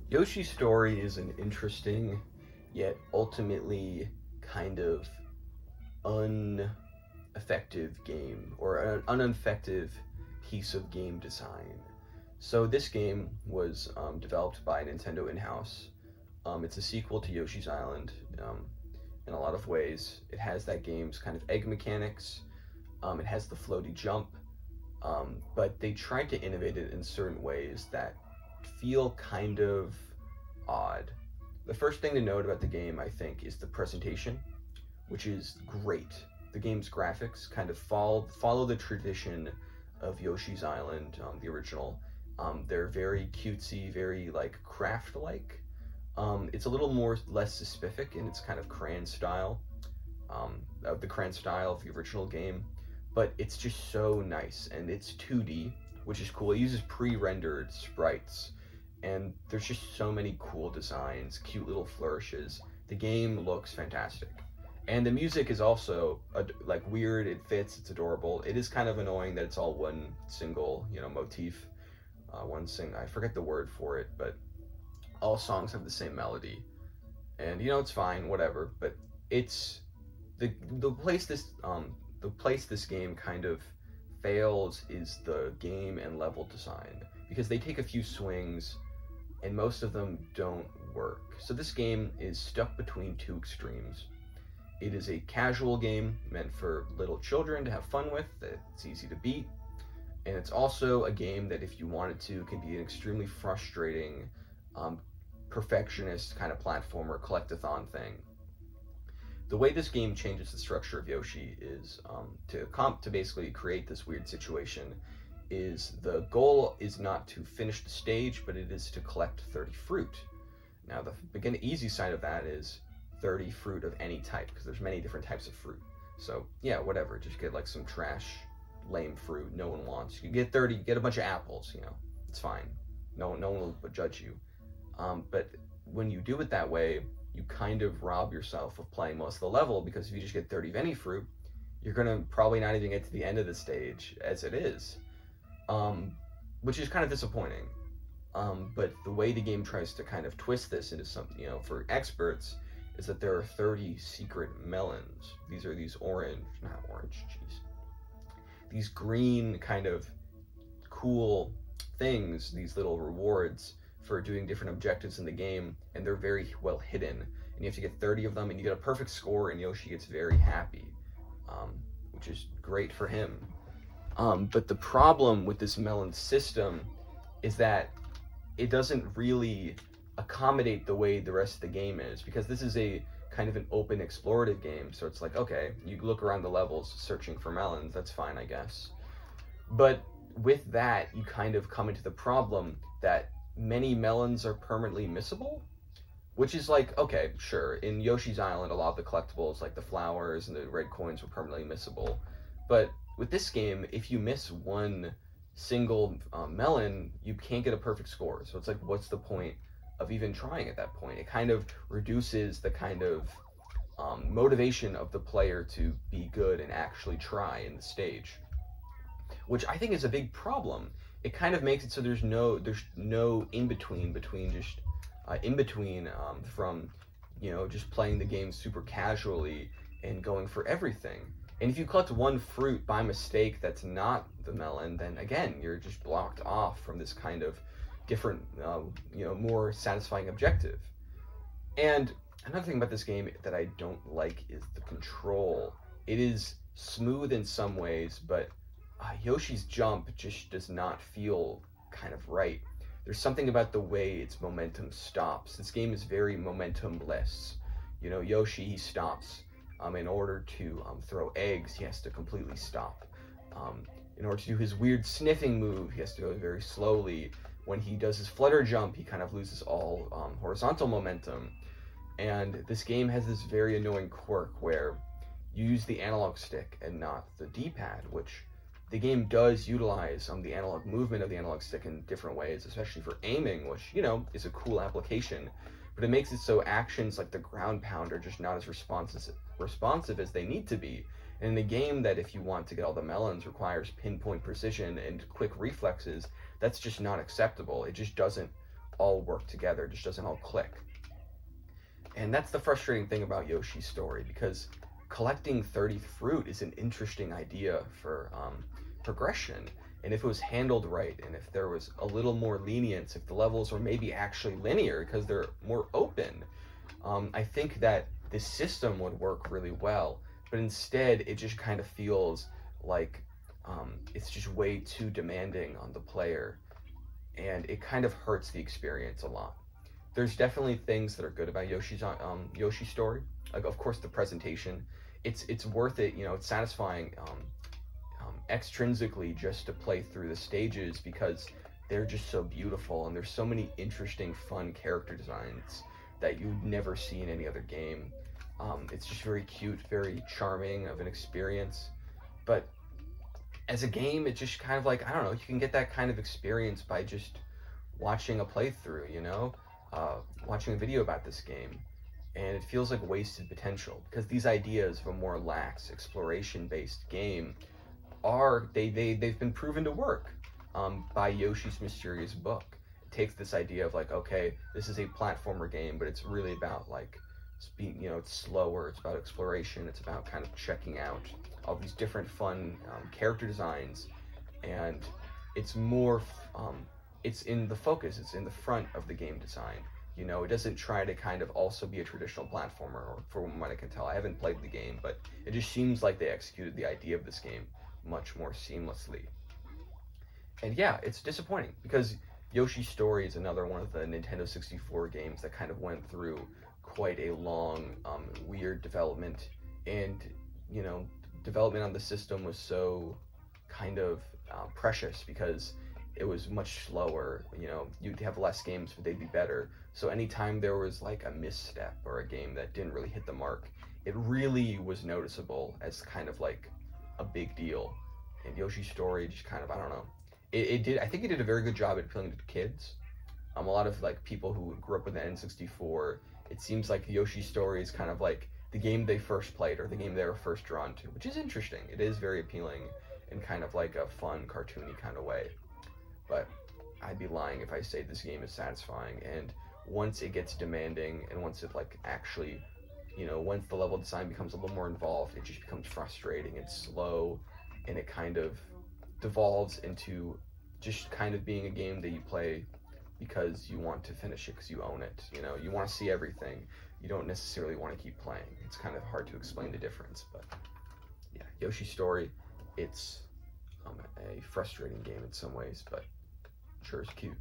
Yoshi's story is an interesting, yet ultimately kind of ineffective game, or an ineffective piece of game design. So this game was developed by Nintendo in-house. It's a sequel to Yoshi's Island in a lot of ways. It has that game's kind of egg mechanics. It has the floaty jump, but they tried to innovate it in certain ways that feel kind of odd. The first thing to note about the game, I think, is the presentation, which is great. The game's graphics kind of follow the tradition of Yoshi's Island, the original. They're very cutesy, very like craft-like. It's a little more less specific in its kind of crayon style, of the crayon style of the original game, but it's just so nice, and it's 2D, which is cool. It uses pre-rendered sprites, and there's just so many cool designs, cute little flourishes. The game looks fantastic. And the music is also like weird, it fits, it's adorable. It is kind of annoying that it's all one single, motif. I forget the word for it, but all songs have the same melody. And it's fine, whatever, but it's the place this game kind of fails is the game and level design, because they take a few swings and most of them don't work. So this game is stuck between two extremes. It is a casual game meant for little children to have fun with, that it's easy to beat, and it's also a game that, if you wanted to, can be an extremely frustrating, perfectionist kind of platformer collectathon thing. The way this game changes the structure of Yoshi is to basically create this weird situation. Is the goal is not to finish the stage, but it is to collect 30 fruit. Now, the easy side of that is 30 fruit of any type, because there's many different types of fruit. So yeah, whatever, just get like some trash, lame fruit no one wants. You get 30, get a bunch of apples, it's fine. No one will judge you. But when you do it that way, you kind of rob yourself of playing most of the level, because if you just get 30 of any fruit, you're gonna probably not even get to the end of the stage as it is, which is kind of disappointing. But the way the game tries to kind of twist this into something, for experts, is that there are 30 secret melons. These are these these green kind of cool things, these little rewards for doing different objectives in the game, and they're very well hidden. And you have to get 30 of them, and you get a perfect score, and Yoshi gets very happy, which is great for him. But the problem with this melon system is that it doesn't really accommodate the way the rest of the game is, because this is a kind of an open explorative game. So it's like, okay, you look around the levels searching for melons, that's fine, I guess. But with that, you kind of come into the problem that many melons are permanently missable, which is like, okay, sure, in Yoshi's Island, a lot of the collectibles, like the flowers and the red coins, were permanently missable. But with this game, if you miss one single melon, you can't get a perfect score. So it's like, what's the point of even trying at that point? It kind of reduces the kind of motivation of the player to be good and actually try in the stage, which I think is a big problem. It kind of makes it so there's no in between just from just playing the game super casually and going for everything. And if you collect one fruit by mistake that's not the melon, then again, you're just blocked off from this kind of different, more satisfying objective. And another thing about this game that I don't like is the control. It is smooth in some ways, but Yoshi's jump just does not feel kind of right. There's something about the way its momentum stops. This game is very momentumless. Yoshi, he stops. In order to throw eggs, he has to completely stop. In order to do his weird sniffing move, he has to go very slowly. When he does his flutter jump, he kind of loses all horizontal momentum. And this game has this very annoying quirk where you use the analog stick and not the D-pad, which the game does utilize the analog movement of the analog stick in different ways, especially for aiming, which, is a cool application. But it makes it so actions like the ground pound are just not as responsive as they need to be. And in a game that, if you want to get all the melons, requires pinpoint precision and quick reflexes, that's just not acceptable. It just doesn't all work together. It just doesn't all click. And that's the frustrating thing about Yoshi's story, because collecting 30 fruit is an interesting idea for progression. And if it was handled right, and if there was a little more lenience, if the levels were maybe actually linear because they're more open, I think that this system would work really well. But instead, it just kind of feels like it's just way too demanding on the player, and it kind of hurts the experience a lot. There's definitely things that are good about Yoshi's story. Like, of course, the presentation. It's worth it. You know, it's satisfying extrinsically just to play through the stages, because they're just so beautiful, and there's so many interesting, fun character designs that you'd never see in any other game. It's just very cute, very charming of an experience. But as a game, it's just kind of like, I don't know, you can get that kind of experience by just watching a playthrough, you know? Watching a video about this game. And it feels like wasted potential, because these ideas of a more lax, exploration-based game they've been proven to work by Yoshi's Mysterious Book. It takes this idea of like, okay, this is a platformer game, but it's really about like being, you know, it's slower, it's about exploration, it's about kind of checking out all these different fun character designs, and it's more, it's in the focus, it's in the front of the game design. You know, it doesn't try to kind of also be a traditional platformer, or from what I can tell. I haven't played the game, but it just seems like they executed the idea of this game much more seamlessly. And yeah, it's disappointing, because Yoshi's Story is another one of the Nintendo 64 games that kind of went through quite a long, weird development. And, you know, development on the system was so kind of precious, because it was much slower. You know, you'd have less games, but they'd be better. So anytime there was like a misstep or a game that didn't really hit the mark, it really was noticeable as kind of like a big deal. And Yoshi's Story just kind of, I don't know. I think it did a very good job at appealing to kids. A lot of like people who grew up with the N64, it seems like Yoshi's Story is kind of like the game they first played, or the game they were first drawn to, which is interesting. It is very appealing in kind of like a fun, cartoony kind of way. But I'd be lying if I say this game is satisfying. And once it gets demanding, and once it like actually, you know, once the level design becomes a little more involved, it just becomes frustrating and slow, and it kind of devolves into just kind of being a game that you play because you want to finish it, because you own it. You know, you want to see everything. You don't necessarily want to keep playing. It's kind of hard to explain the difference, but yeah, Yoshi's Story, it's a frustrating game in some ways, but sure is cute.